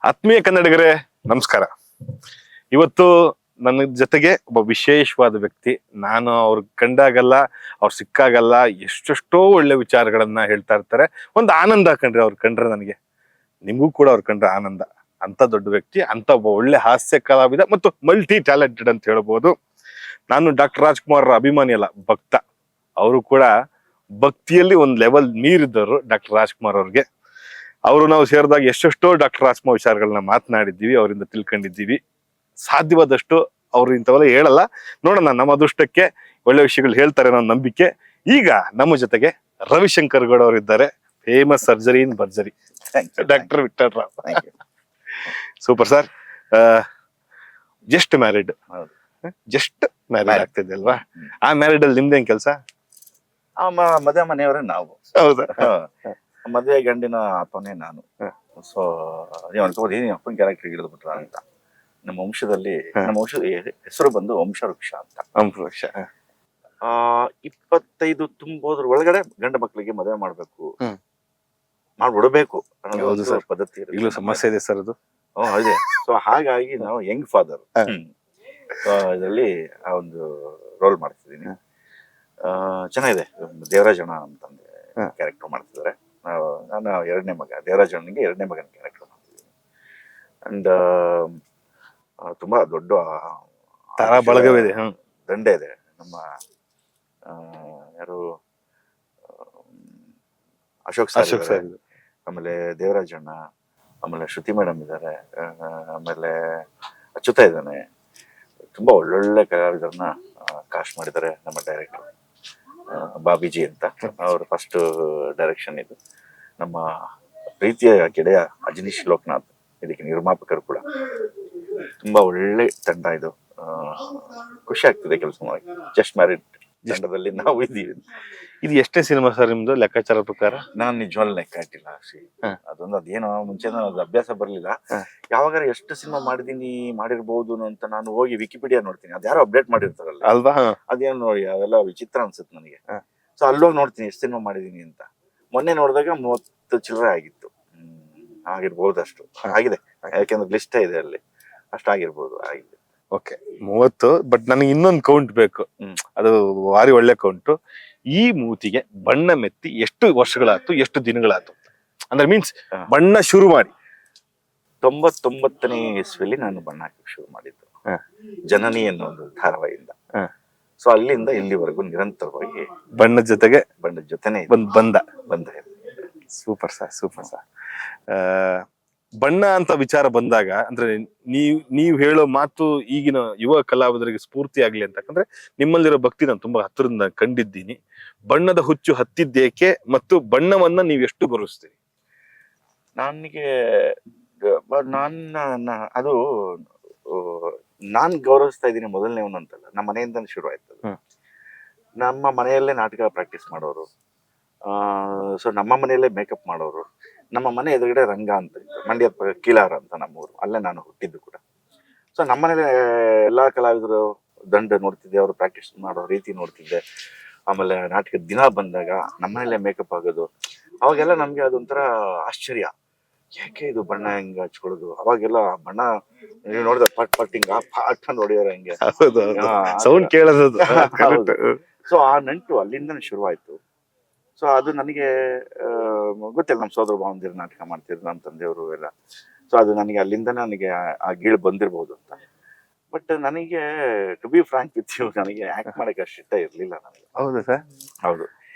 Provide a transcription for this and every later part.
ಆತ್ಮೀಯ ಕನ್ನಡಿಗರೇ, ನಮಸ್ಕಾರ. ಇವತ್ತು ನನ್ನ ಜೊತೆಗೆ ಒಬ್ಬ ವಿಶೇಷವಾದ ವ್ಯಕ್ತಿ. ನಾನು ಅವ್ರು ಕಂಡಾಗಲ್ಲ, ಅವ್ರು ಸಿಕ್ಕಾಗಲ್ಲ ಎಷ್ಟೆಷ್ಟೋ ಒಳ್ಳೆ ವಿಚಾರಗಳನ್ನ ಹೇಳ್ತಾ ಇರ್ತಾರೆ. ಒಂದು ಆನಂದ ಕಂಡ್ರೆ ಅವ್ರು ಕಂಡ್ರೆ ನನಗೆ, ನಿಮಗೂ ಕೂಡ ಅವ್ರು ಕಂಡ್ರೆ ಆನಂದ. ಅಂತ ದೊಡ್ಡ ವ್ಯಕ್ತಿ, ಅಂತ ಒಬ್ಬ ಒಳ್ಳೆ ಹಾಸ್ಯ ಕಲಾವಿದ ಮತ್ತು ಮಲ್ಟಿ ಟ್ಯಾಲೆಂಟೆಡ್ ಅಂತ ಹೇಳ್ಬೋದು. ನಾನು ಡಾಕ್ಟರ್ ರಾಜ್ಕುಮಾರ್ ಅಭಿಮಾನಿ ಅಲ್ಲ, ಭಕ್ತ. ಅವರು ಕೂಡ ಭಕ್ತಿಯಲ್ಲಿ ಒಂದು ಲೆವೆಲ್ ಮೀರಿದ್ದವರು ಡಾಕ್ಟರ್ ರಾಜ್ಕುಮಾರ್ ಅವ್ರಿಗೆ. ಅವರು ನಾವು ಸೇರಿದಾಗ ಎಷ್ಟೆಷ್ಟೋ ಡಾಕ್ಟರ್ ರಾಜ್ಕುಮಾರ್ ವಿಚಾರಗಳನ್ನ ಮಾತನಾಡಿದ್ದೀವಿ, ಅವರಿಂದ ತಿಳ್ಕೊಂಡಿದ್ದೀವಿ. ಸಾಧ್ಯವಾದಷ್ಟು ಅವರು ಇಂಥವೆಲ್ಲ ಹೇಳಲ್ಲ, ನೋಡೋಣ ನಮ್ಮ ಅದೃಷ್ಟಕ್ಕೆ ಒಳ್ಳೆ ವಿಷಯಗಳು ಹೇಳ್ತಾರೆ ಅನ್ನೋ ನಂಬಿಕೆ. ಈಗ ನಮ್ಮ ಜೊತೆಗೆ ರವಿಶಂಕರ್ ಗೌಡ ಅವರು ಇದ್ದಾರೆ, ಫೇಮಸ್ ಸರ್ಜರಿ ಇನ್ ಭರ್ಜರಿ doctor Vittal Rao. Super sir. Just married, just married ಆಗ್ತಿದೆ ಅಲ್ವಾ? ಆ ಮ್ಯಾರಿಡ್ ಅಲ್ಲಿ ನಿಮ್ದೇನ್ ಕೆಲಸ? ಮದುವೆ ಮನೆಯವರೇ ನಾವು. ಹೌದಾ? ಮದುವೆ ಗಂಡಿನ ಅಪ್ಪನೇ ನಾನು. ಸೊ ನೀವು ಅನ್ಕೋಬೋದು ಏನ್ ಅಪ್ಪನ ಕ್ಯಾರೆಕ್ಟರ್ ಹಿಡಿದು ಬಿಟ್ರ ಅಂತ. ನಮ್ಮ ವಂಶದಲ್ಲಿ ನಮ್ಮ ವಂಶದ ಹೆಸರು ಬಂದು ವಂಶವೃಕ್ಷ ಅಂತ. 25 ತುಂಬೋದ್ರ ಒಳಗಡೆ ಗಂಡ ಮಕ್ಕಳಿಗೆ ಮದುವೆ ಮಾಡ್ಬೇಕು, ಮಾಡ್ಬಿಡ್ಬೇಕು ಅನ್ನೋದು ಪದ್ಧತಿ ಈಗಲೂ ಸಮಸ್ಯೆ ಇದೆ ಸರ್ ಅದು. ಇದೆ. ಸೊ ಹಾಗಾಗಿ ನಾವು ಯಂಗ್ ಫಾದರ್ ಇದರಲ್ಲಿ ಆ ಒಂದು ರೋಲ್ ಮಾಡ್ತಿದ್ದೀನಿ. ಚೆನ್ನಾಗಿದೆ. ದೇವರಾಜಣ್ಣ ಅಂತಂದ್ರೆ ಕ್ಯಾರೆಕ್ಟರ್ ಮಾಡ್ತಿದ್ದಾರೆ. ನಾನು ಎರಡನೇ ಮಗ, ದೇವರಾಜಣ್ಣನಿಗೆ ಎರಡನೇ ಮಗನ ಕ್ಯಾರೆಕ್ಟರ್ ಮಾಡ್ತಿದ್ದೀನಿ. ಅಂಡ್ ತುಂಬಾ ದೊಡ್ಡ ತಾರಾ ಬಳಗವಿದೆ, ದಂಡೆ ಇದೆ. ನಮ್ಮ ಯಾರು ಅಶೋಕ್ ಸರ್, ಆಮೇಲೆ ದೇವರಾಜಣ್ಣ, ಆಮೇಲೆ ಶ್ರುತಿ ಮೇಡಮ್ ಇದ್ದಾರೆ, ಆಮೇಲೆ ಅಚ್ಯುತ ಇದ್ದಾನೆ. ತುಂಬಾ ಒಳ್ಳೊಳ್ಳೆ ಕಲಾವಿದರನ್ನ ಕಾಸ್ಟ್ ಮಾಡಿದ್ದಾರೆ ನಮ್ಮ ಡೈರೆಕ್ಟರ್ ಬಾಬಿಜಿ ಅಂತ. ಅವ್ರ ಫಸ್ಟ್ ಡೈರೆಕ್ಷನ್ ಇದು. ನಮ್ಮ ಪ್ರೀತಿಯ ಗೆಳೆಯ ಅಜನೀಶ್ ಲೋಕನಾಥ್ ಇದಕ್ಕೆ ನಿರ್ಮಾಪಕರು ಕೂಡ. ತುಂಬಾ ಒಳ್ಳೆ ತಂಡ ಇದು. ಖುಷಿ ಆಗ್ತಿದೆ ಕೆಲಸ ಮಾಡಿ. ಜಸ್ಟ್ ಮ್ಯಾರಿಡ್ ತಂಡದಲ್ಲಿ ನಾವು ಇದ್ದೀವಿ. ಇದು ಎಷ್ಟೇ ಸಿನಿಮಾ ಸರ್ ನಿಮ್ದು ಲೆಕ್ಕಾಚಾರ ಪ್ರಕಾರ? ನಾನ್ ನಿಜವಾಗ್ಲೂ ಲೆಕ್ಕ ಇಟ್ಟಿಲ್ಲ. ಅದೇನೋ ಮುಂಚೆ ಅದು ಅಭ್ಯಾಸ ಬರ್ಲಿಲ್ಲ. ಯಾವಾಗಾರ ಎಷ್ಟು ಸಿನಿಮಾ ಮಾಡಿರ್ಬಹುದು ಅಂತ ನಾನು ಹೋಗಿ ವಿಕಿಪೀಡಿಯಾ ನೋಡ್ತೀನಿ. ಅದ್ಯಾರೋ ಅಪ್ಡೇಟ್ ಮಾಡಿರ್ತಾರಲ್ಲ ಅಲ್ವಾ? ಅದೇನು ನೋಡಿ ಅದೆಲ್ಲ ವಿಚಿತ್ರ ಅನ್ಸುತ್ತೆ ನನಗೆ. ಸೊ ಅಲ್ಲೋಗಿ ನೋಡ್ತೀನಿ ಎಷ್ಟು ಸಿನಿಮಾ ಮಾಡಿದೀನಿ ಅಂತ. ಮೊನ್ನೆ ನೋಡಿದಾಗ 30 ಚಿಲ್ಲರೆ ಆಗಿತ್ತು. ಆಗಿರ್ಬೋದು, ಅಷ್ಟು ಆಗಿದೆ. ಯಾಕೆಂದ್ರೆ ಲಿಸ್ಟ್ ಇದೆ ಅಲ್ಲಿ, ಅಷ್ಟಾಗಿರ್ಬೋದು, ಆಗಿದೆ. ಓಕೆ, 30. ಬಟ್ ನನಗೆ ಇನ್ನೊಂದು ಕೌಂಟ್ ಬೇಕು, ಅದು ಭಾರಿ ಒಳ್ಳೆ ಕೌಂಟು. ಈ ಮೂತಿಗೆ ಬಣ್ಣ ಮೆತ್ತಿ ಎಷ್ಟು ವರ್ಷಗಳಾಯ್ತು, ಎಷ್ಟು ದಿನಗಳಾಯ್ತು? ಅಂದ್ರೆ ಮೀನ್ಸ್ ಬಣ್ಣ ಶುರು ಮಾಡಿ 99ನೇ ಇಸ್ವಿಲಿ ನಾನು ಬಣ್ಣ ಹಾಕಿ ಶುರು ಮಾಡಿದ್ದು, ಜನನಿ ಅನ್ನೋ ಒಂದು ಧಾರಾವಾಹಿಯಿಂದ. ಸೊ ಅಲ್ಲಿಂದ ಇಲ್ಲಿವರೆಗೂ ನಿರಂತರವಾಗಿ ಬಣ್ಣದ ಜೊತೆನೆ ಬಂದ. Super sir, super sir. ಬಣ್ಣ ಅಂತ ವಿಚಾರ ಬಂದಾಗ ಅಂದ್ರೆ ನೀವು ಹೇಳೋ ಮಾತು ಈಗಿನ ಯುವ ಕಲಾವಿದರಿಗೆ ಸ್ಫೂರ್ತಿ ಆಗ್ಲಿ ಅಂತಂದ್ರೆ, ನಿಮ್ಮಲ್ಲಿರೋ ಭಕ್ತಿ ನಾನು ತುಂಬಾ ಹತ್ತಿರದಿಂದ ಕಂಡಿದ್ದೀನಿ. ಬಣ್ಣದ ಹುಚ್ಚು ಹತ್ತಿದ್ದೇಕೆ ಮತ್ತು ಬಣ್ಣವನ್ನ ನೀವು ಎಷ್ಟು ಗೌರವಿಸ್ತೀರಿ? ನನಗೆ ಅದು ನಾನ್ ಗೌರವಿಸ್ತಾ ಇದ್ದೀನಿ ಮೊದಲನೇವನು ಅಂತಲ್ಲ, ನಮ್ಮ ಮನೆಯಿಂದ ಶುರು ಆಯ್ತು. ನಮ್ಮ ಮನೆಯಲ್ಲೇ ನಾಟಕ ಪ್ರಾಕ್ಟೀಸ್ ಮಾಡೋರು, ಸೊ ನಮ್ಮ ಮನೆಯಲ್ಲೇ ಮೇಕಪ್ ಮಾಡೋರು. ನಮ್ಮ ಮನೆ ಎದುರುಗಡೆ ರಂಗ ಅಂತ ಇತ್ತು, ಮಂಡ್ಯ ಕೀಲಾರ ಅಂತ ನಮ್ಮೂರು. ಅಲ್ಲೇ ನಾನು ಹುಟ್ಟಿದ್ದು ಕೂಡ. ಸೊ ನಮ್ಮ ಮನೇಲಿ ಎಲ್ಲಾ ಕಲಾವಿದರು ದಂಡ ನೋಡ್ತಿದ್ದೆ, ಅವರು ಪ್ರಾಕ್ಟೀಸ್ ಮಾಡೋ ರೀತಿ ನೋಡ್ತಿದ್ದೆ. ಆಮೇಲೆ ನಾಟಕದ ದಿನ ಬಂದಾಗ ನಮ್ಮನೇಲೆ ಮೇಕಪ್ ಆಗೋದು, ಅವಾಗೆಲ್ಲ ನಮ್ಗೆ ಅದೊಂಥರ ಆಶ್ಚರ್ಯ. ಯಾಕೆ ಇದು ಬಣ್ಣ ಹೆಂಗ ಹಚ್ಕೊಳ್ಳೋದು? ಅವಾಗೆಲ್ಲ ಬಣ್ಣ ನೀವು ನೋಡಿದ್ರೆ ಪಟ್ ಹಿಂಗ ಪಾಟ್ ನೋಡಿದಾರೆ ಹಂಗೆ ಸೌಂಡ್ ಕೇಳೋದು. ಸೊ ಆ ನಂಟು ಅಲ್ಲಿಂದನೇ ಶುರುವಾಯ್ತು. ಸೊ ಅದು ನನಗೆ ಗೊತ್ತಿಲ್ಲ, ನಮ್ಮ ಸೋದರ ಭಾವಂದಿರು ನಾಟಕ ಮಾಡ್ತಿದ್ರು, ನಮ್ಮ ತಂದೆಯವರು ಎಲ್ಲ. ಸೊ ಅದು ನನಗೆ ಅಲ್ಲಿಂದನೇ ನನಗೆ ಆ ಗೀಳು ಬಂದಿರ್ಬೋದು ಅಂತ. ಬಟ್ ನನಗೆ to be frank with you, ನನಗೆ ಆಕ್ಟ್ ಮಾಡಕ್ಕೆ ಅಷ್ಟು ಇಷ್ಟ ಇರ್ಲಿಲ್ಲ ನನಗೆ. ಹೌದು ಸರ್? ಹೌದು.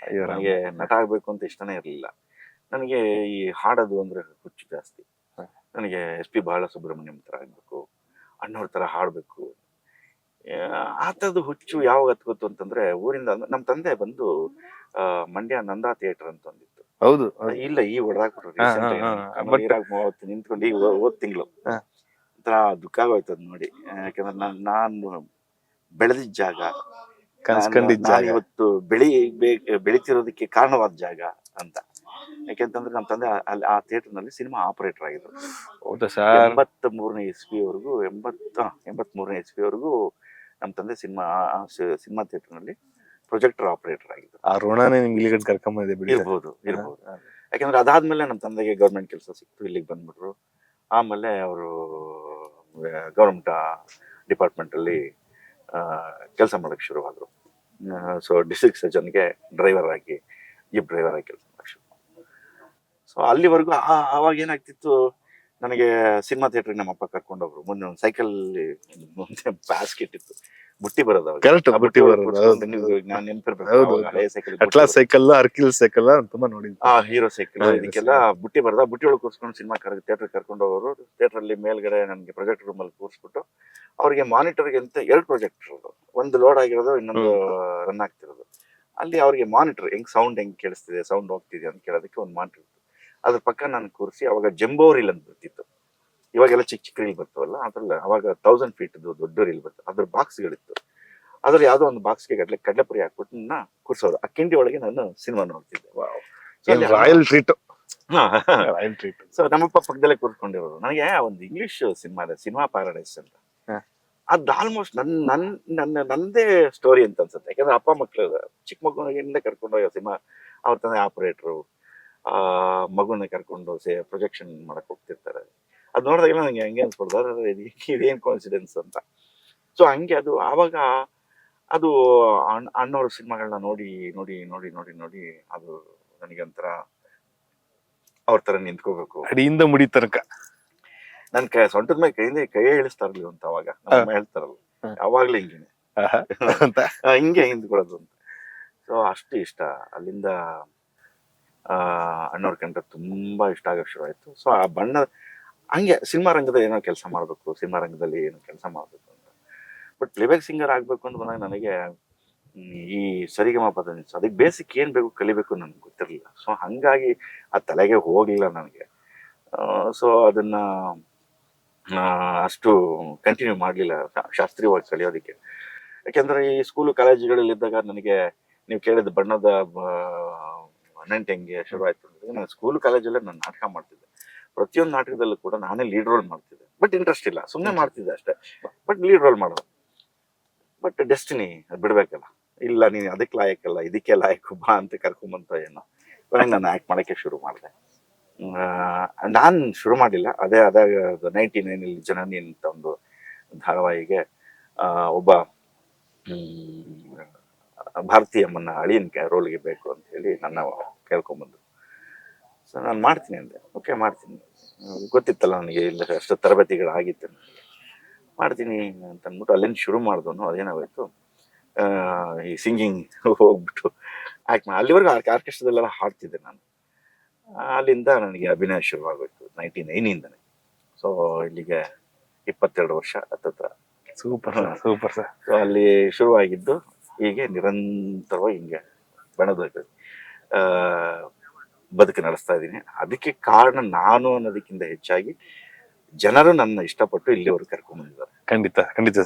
ನನಗೆ ನಟ ಆಗ್ಬೇಕು ಅಂತ ಇಷ್ಟನೇ ಇರ್ಲಿಲ್ಲ. ನನಗೆ ಈ ಹಾಡೋದು ಅಂದ್ರೆ ಹುಚ್ಚು ಜಾಸ್ತಿ. ನನಗೆ SP ಬಾಲಸುಬ್ರಹ್ಮಣ್ಯಂ ತರ ಆಗ್ಬೇಕು, ಅಣ್ಣವ್ರ ತರ ಹಾಡ್ಬೇಕು. ಆ ತರದ್ದು ಹುಚ್ಚು ಯಾವಾಗ ಹತ್ಕೋತು ಅಂತಂದ್ರೆ, ಊರಿಂದ ನಮ್ಮ ತಂದೆ ಬಂದು ಮಂಡ್ಯ ನಂದಾ ಥಿಯೇಟರ್ ಅಂತ ಒಂದಿತ್ತು. ಹೌದು. ಇಲ್ಲ, ಈ ಹೊಡೆದಾಕ್ಬಿಟ್ರು ನಿಂತ್ಕೊಂಡು ಈಗ ಹೋದ್ ತಿಂಗಳು. ಒಂಥರ ದುಃಖ ಆಗೋಯ್ತು ಅದ್ ನೋಡಿ. ಯಾಕಂದ್ರೆ ನಾನು ಬೆಳೆದಿದ್ದ ಜಾಗ, ಇವತ್ತು ಬೆಳಿತಿರೋದಕ್ಕೆ ಕಾರಣವಾದ ಜಾಗ ಅಂತ. ಯಾಕೆಂತಂದ್ರೆ ನಮ್ಮ ತಂದೆ ಅಲ್ಲಿ ಆ ಥಿಯೇಟರ್ ನಲ್ಲಿ ಸಿನಿಮಾ ಆಪರೇಟರ್ ಆಗಿದ್ರು. 83ನೇ ಇಸ್ವಿವರೆಗೂ 83ನೇ ಇಸ್ವಿವರೆಗೂ ನಮ್ಮ ತಂದೆ ಸಿನಿಮಾ ಥಿಯೇಟರ್ ನಲ್ಲಿ ಪ್ರೊಜೆಕ್ಟರ್ ಆಪರೇಟರ್ ಆಗಿದ್ರು. ಆ ಋಣನೇ ನಿಮ್ಗೆ ಇಲ್ಲಿಗೆ ಕರ್ಕೊಂಬಂದಿದೆ ಬಿಡಿ. ಇರ್ಬೋದು. ಯಾಕಂದ್ರೆ ಅದಾದ್ಮೇಲೆ ನಮ್ಮ ತಂದೆಗೆ ಗೌರ್ಮೆಂಟ್ ಕೆಲಸ ಸಿಕ್ತು, ಇಲ್ಲಿಗೆ ಬಂದ್ಬಿಟ್ರು. ಆಮೇಲೆ ಅವರು ಗೌರ್ಮೆಂಟ್ ಡಿಪಾರ್ಟ್ಮೆಂಟಲ್ಲಿ ಕೆಲಸ ಮಾಡೋಕ್ಕೆ ಶುರುವಾದರು. ಸೊ ಡಿಸ್ಟ್ರಿಕ್ಟ್ ಸರ್ಜನ್ಗೆ ಡ್ರೈವರ್ ಆಗಿ ಜಿಪ್ ಡ್ರೈವರ್ ಆಗಿ ಕೆಲಸ ಮಾಡೋಕ್ಕೆ ಶುರು. ಸೊ ಅಲ್ಲಿವರೆಗೂ ಆವಾಗ ಏನಾಗ್ತಿತ್ತು, ನನಗೆ ಸಿನಿಮಾ ಥಿಯೇಟ್ರಿಗೆ ನಮ್ಮ ಅಪ್ಪ ಕರ್ಕೊಂಡೋಗ್ರು. ಮುಂದೆ ಒಂದು ಸೈಕಲ್ ಮುಂದೆ ಬ್ಯಾಸ್ಕೆಟ್ ಇತ್ತು, ಬುಟ್ಟಿ ಬರೋದು ಅವಾಗ. Correct, ಆ ಬುಟ್ಟಿ ಬರೋದು, ಕೂರ್ಸ್ಕೊಂಡು ಹೌದು. ನೀವು ನಾನು ನೆನಪಿರ್ಬೇಕು, ಹೌದು, ಅವಾಗ ಹಳೆ ಸೈಕಲ್ ಅಟ್ಲಾಸ್ ಸೈಕಲ್, ಅರ್ಕಿಲ್ ಸೈಕಲ್ ತುಂಬಾ ನೋಡಿದ್ವಿ. ಹೀರೋ ಸೈಕಲ್, ಹಾ, ಇದಕ್ಕೆಲ್ಲ ಬುಟ್ಟಿ ಬರೋದು. ಆ ಬುಟ್ಟಿ ಒಳಗೆ ಕೂರ್ಸ್ಕೊಂಡು ಸಿನಿಮಾ ಥಿಯೇಟರ್ ಕರ್ಕೊಂಡು ಹೋಗೋರು. ಥಿಯೇಟರ್ ಅಲ್ಲಿ ಮೇಲ್ಗಡೆ ನನಗೆ ಪ್ರೊಜೆಕ್ಟ್ ರೂಮ್ ಅಲ್ಲಿ ಕೂರಿಸ್ಬಿಟ್ಟು ಅವ್ರಿಗೆ ಮಾನಿಟರ್ಗೆ ಅಂತ 2 ಪ್ರೊಜೆಕ್ಟರ್ ಇರೋದು, ಒಂದು ಲೋಡ್ ಆಗಿರೋದು, ಇನ್ನೊಂದು ರನ್ ಆಗ್ತಿರೋದು. ಅಲ್ಲಿ ಅವ್ರಿಗೆ ಮಾನಿಟರ್ ಹೆಂಗ್ ಕೇಳಿಸ್ತಿದೆ, ಸೌಂಡ್ ಹೋಗ್ತಿದೆ ಅಂತ ಕೇಳೋದಕ್ಕೆ ಒಂದು ಮಾನಿಟರ್ ಇತ್ತು. ಅದ್ರ ಪಕ್ಕ ನಾನು ಕೂರಿಸಿ, ಅವಾಗ ಜಂಬೋ ರೀಲ್ ಅಂತ ಬರ್ತಿತ್ತು. ಇವಾಗೆಲ್ಲ ಚಿಕ್ಕ ಚಿಕ್ಕ ರೀಲ್ ಬರ್ತಾವಲ್ಲ, ಅದ್ರಲ್ಲ ಅವಾಗ 1000 ಫೀಟ್ ದೊಡ್ಡ ರೀಲ್ ಬರ್ತದೆ, ಅದ್ರ ಬಾಕ್ಸ್ಗಳಿತ್ತು. ಅದ್ರಲ್ಲಿ ಯಾವುದೋ ಒಂದು ಬಾಕ್ಸ್ಗೆ ಕಡಲೆಪುರಿ ಹಾಕ್ಬಿಟ್ಟು ನನ್ನ ಕೂರ್ಸೋರು. ಆ ಕಿಂಡಿ ಒಳಗೆ ನಾನು ಸಿನಿಮಾ ನೋಡ್ತಿದ್ದೆ. So ಅಲ್ಲಿ ರಾಯಲ್ ಟ್ರೀಟ್. ಹಾ, ರಾಯಲ್ ಟ್ರೀಟ್. ಸೊ ನಮ್ಮಪ್ಪ ಪಕ್ಕದಲ್ಲೇ ಕೂರ್ಸ್ಕೊಂಡಿರೋರು. ನನಗೆ ಒಂದು ಇಂಗ್ಲಿಷ್ ಸಿನಿಮಾ ಇದೆ, ಸಿನಿಮಾ ಪ್ಯಾರಡೈಸ್ ಅಂತ. ಹಾ. ಅದು ಆಲ್ಮೋಸ್ಟ್ ನಂದೇ ಸ್ಟೋರಿ ಅಂತ ಅನ್ಸುತ್ತೆ. ಯಾಕಂದ್ರೆ ಅಪ್ಪ ಮಕ್ಳು ಚಿಕ್ಕ ಮಗುವಿನಿಂದ ಕರ್ಕೊಂಡು ಹೋಗೋ ಸಿನಿಮಾ. ಅವ್ರ ತಂದೆ ಆಪರೇಟ್ರು, ಮಗುನ ಕರ್ಕೊಂಡು ಪ್ರೊಜೆಕ್ಷನ್ ಮಾಡಕ್ ಹೋಗ್ತಿರ್ತಾರೆ. ಅದು ನೋಡಿದಾಗೆಲ್ಲ ನಂಗೆ ಹಂಗೆ ಅನ್ಸ್ಬಿಡ್ತಾರೆ, ಇದೇನ್ ಕಾನ್ಸಿಡೆನ್ಸ್ ಅಂತ. ಸೊ ಹಂಗೆ ಅದು ಆವಾಗ ಅದು ಅಣ್ಣವ್ರ ಸಿನಿಮಾಗಳನ್ನ ನೋಡಿ ನೋಡಿ ನೋಡಿ ನೋಡಿ ನೋಡಿ ಅದು ನನಗೆ ಒಂಥರ ಅವ್ರ ತರ ನಿಂತ್ಕೋಬೇಕು. ಅಡಿಯಿಂದ ಮುಡಿ ತನಕ ನನ್ ಸೊಂಟದ ಮೇಲೆ ಕೈಯೇ ಇಳಿಸ್ತಾ ಇರ್ಲಿಲ್ಲ ಅಂತ ಅವಾಗ ನಮ್ಮ ಅಮ್ಮ ಹೇಳ್ತಾರಲ್ಲ, ಯಾವಾಗ್ಲೂ ಹಿಂಗೇನೆ ಅಂತ. ಹಿಂಗೆ ಹಿಂದ್ಕೊಳ್ಳೋದು ಅಂತ. ಸೊ ಅಷ್ಟು ಇಷ್ಟ. ಅಲ್ಲಿಂದ ಅಣ್ಣವ್ರ ಕಂಡ್ರೆ ತುಂಬಾ ಇಷ್ಟ ಆಗಕ್ಕೆ ಶುರು ಆಯ್ತು. ಸೊ ಆ ಬಣ್ಣ ಹಂಗೆ ಸಿನಿಮಾ ರಂಗದ ಏನೋ ಕೆಲಸ ಮಾಡ್ಬೇಕು, ಸಿನಿಮಾ ರಂಗದಲ್ಲಿ ಏನೋ ಕೆಲಸ ಮಾಡ್ಬೇಕು ಅಂತ. ಬಟ್ ಪ್ಲೇಬ್ಯಾಕ್ ಸಿಂಗರ್ ಆಗ್ಬೇಕು ಅಂತ ಬಂದಾಗ ನನಗೆ ಈ ಸರಿಗಮಪದ ಅದಕ್ಕೆ ಬೇಸಿಕ್ ಏನ್ ಬೇಕು ಕಲಿಬೇಕು ನನ್ಗೆ ಗೊತ್ತಿರಲಿಲ್ಲ. ಸೊ ಹಂಗಾಗಿ ಆ ತಲೆಗೆ ಹೋಗ್ಲಿಲ್ಲ ನನಗೆ. ಸೊ ಅದನ್ನ ಅಷ್ಟು ಕಂಟಿನ್ಯೂ ಮಾಡಲಿಲ್ಲ ಶಾಸ್ತ್ರೀಯವಾಗಿ ಕಲಿಯೋದಕ್ಕೆ. ಯಾಕೆಂದ್ರೆ ಈ ಸ್ಕೂಲು ಕಾಲೇಜುಗಳಲ್ಲಿದ್ದಾಗ ನನಗೆ ನೀವು ಕೇಳಿದ ಬಣ್ಣದ ನಂಟು ಹೆಂಗೆ ಶುರು ಆಯ್ತು ಅಂದ್ರೆ, ನಾನು ಸ್ಕೂಲು ಕಾಲೇಜಲ್ಲೇ ನಾನು ನಾಟಕ ಮಾಡ್ತಿದ್ದೆ. ಪ್ರತಿಯೊಂದು ನಾಟಕದಲ್ಲೂ ಕೂಡ ನಾನೇ ಲೀಡ್ ರೋಲ್ ಮಾಡ್ತಿದ್ದೆ. ಬಟ್ ಇಂಟ್ರೆಸ್ಟ್ ಇಲ್ಲ, ಸುಮ್ಮನೆ ಮಾಡ್ತಿದ್ದೆ ಅಷ್ಟೇ. ಬಟ್ ಲೀಡ್ ರೋಲ್ ಮಾಡೋದು. ಬಟ್ ಡೆಸ್ಟಿನಿ ಅದು ಬಿಡ್ಬೇಕಲ್ಲ, ಇಲ್ಲ ನೀನು ಅದಕ್ಕೆ ಲಾಯಕ್ಕಲ್ಲ, ಇದಕ್ಕೆ ಲಾಯಕ್ ಬಾ ಅಂತ ಕರ್ಕೊಂಬಂತ ಏನೋ ಕೊನೆಗೆ ನಾನು ಆ್ಯಕ್ಟ್ ಮಾಡೋಕ್ಕೆ ಶುರು ಮಾಡಿದೆ. ನಾನು ಶುರು ಮಾಡಲಿಲ್ಲ, ಅದೇ 99 ಜನನಿ ಅಂತ ಒಂದು ಧಾರಾವಾಹಿಗೆ ಒಬ್ಬ ಭಾರತೀಯಮ್ಮನ ಅಳಿಯನ ರೋಲ್ಗೆ ಬೇಕು ಅಂತ ಹೇಳಿ ನನ್ನ ಕೇಳ್ಕೊಂಬಂದು. ಸೊ ನಾನು ಮಾಡ್ತೀನಿ ಅಂದೆ. ಓಕೆ ಮಾಡ್ತೀನಿ, ಗೊತ್ತಿತ್ತಲ್ಲ ನನಗೆ, ಇಲ್ಲ ಅಷ್ಟು ತರಬೇತಿಗಳಾಗಿತ್ತು, ಮಾಡ್ತೀನಿ ಅಂತ ಅಂದ್ಬಿಟ್ಟು ಅಲ್ಲಿಂದ ಶುರು ಮಾಡಿದವನು. ಅದೇನಾಗೋಯ್ತು, ಈ ಸಿಂಗಿಂಗ್ ಹೋಗ್ಬಿಟ್ಟು ಆ್ಯಕ್ಟ್ ಮಾಡಿ ಅಲ್ಲಿವರೆಗೂ ಆರ್ಕೆಸ್ಟ್ರಾದಲ್ಲೆಲ್ಲ ಹಾಡ್ತಿದ್ದೆ ನಾನು. ಅಲ್ಲಿಂದ ನನಗೆ ಅಭಿನಯ ಶುರುವಾಗೋಯ್ತು 99ಇಂದನೇ. ಸೊ ಇಲ್ಲಿಗೆ 22 ವರ್ಷ ಹತ್ತತ್ರ. Super super sir. ಸೊ ಅಲ್ಲಿ ಶುರುವಾಗಿದ್ದು ಹೀಗೆ ನಿರಂತರವಾಗಿ ಹಿಂಗೆ ಬೆಳೆದೋಯ್ತು. ಬದುಕು ನಡೆಸ್ತಾ ಇದ್ದೀನಿ. ಅದಕ್ಕೆ ಕಾರಣ ನಾನು ಅನ್ನೋದಕ್ಕಿಂತ ಹೆಚ್ಚಾಗಿ ಜನರು ನನ್ನ ಇಷ್ಟಪಟ್ಟು ಇಲ್ಲಿವರೆಗೂ ಕರ್ಕೊಂಡ್ ಬಂದಿದ್ದಾರೆ. ಖಂಡಿತ ಖಂಡಿತ ಸರ್.